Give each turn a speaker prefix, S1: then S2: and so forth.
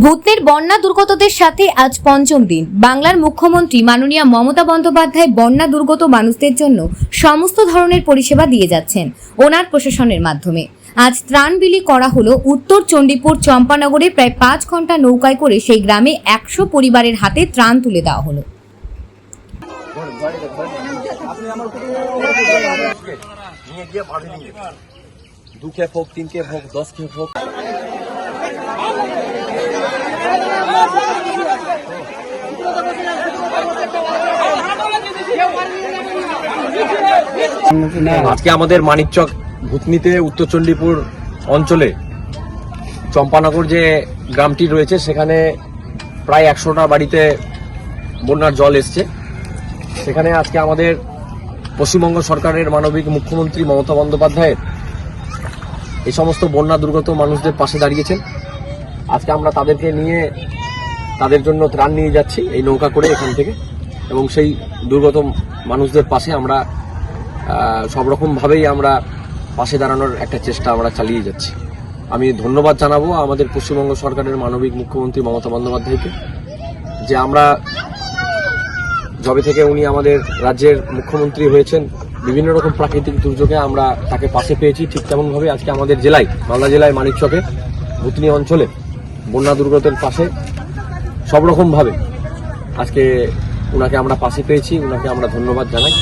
S1: ভূতনির বন্যা দুর্গতদের সাথে আজ পঞ্চম দিন। বাংলার মুখ্যমন্ত্রী মাননীয় মমতা বন্দ্যোপাধ্যায় বন্যা দুর্গত মানুষদের জন্য সমস্ত ধরনের পরিষেবা দিয়ে যাচ্ছেন ওনার প্রশাসনের মাধ্যমে। আজ ত্রাণ বিলি করা হলো উত্তর চণ্ডীপুর চম্পানগরে। প্রায় 5 ঘন্টা নৌকায় করে সেই গ্রামে 100 পরিবারের হাতে ত্রাণ তুলে দেওয়া হলো।
S2: दो खेप होक, 3 खेप होक, 10 खेप होक। আজকে আমাদের মানিকচক ভূতনিতে উত্তর চণ্ডীপুর অঞ্চলে চম্পানগর যে গ্রামটি রয়েছে সেখানে প্রায় 100টা বাড়িতে বন্যার জল এসছে। সেখানে আজকে আমাদের পশ্চিমবঙ্গ সরকারের মানবিক মুখ্যমন্ত্রী মমতা বন্দ্যোপাধ্যায়ের এই সমস্ত বন্যা দুর্গত মানুষদের পাশে দাঁড়িয়েছেন। আজকে আমরা তাদেরকে নিয়ে তাদের জন্য ত্রাণ নিয়ে যাচ্ছি এই নৌকা করে এখান থেকে, এবং সেই দুর্গত মানুষদের পাশে আমরা সব রকমভাবেই আমরা পাশে দাঁড়ানোর একটা চেষ্টা আমরা চালিয়ে যাচ্ছি। আমি ধন্যবাদ জানাবো আমাদের পশ্চিমবঙ্গ সরকারের মানবিক মুখ্যমন্ত্রী মমতা বন্দ্যোপাধ্যায়কে, যে আমরা যবে থেকে উনি আমাদের রাজ্যের মুখ্যমন্ত্রী হয়েছেন বিভিন্ন রকম প্রাকৃতিক দুর্যোগে আমরা তাকে পাশে পেয়েছি। ঠিক তেমনভাবে আজকে আমাদের জেলায়, মালদা জেলায় মানিকচকে ভূতনি অঞ্চলে বন্যা দুর্গতের পাশে সব রকমভাবে আজকে ওনাকে আমরা পাশে পেয়েছি। ওনাকে আমরা ধন্যবাদ জানাই।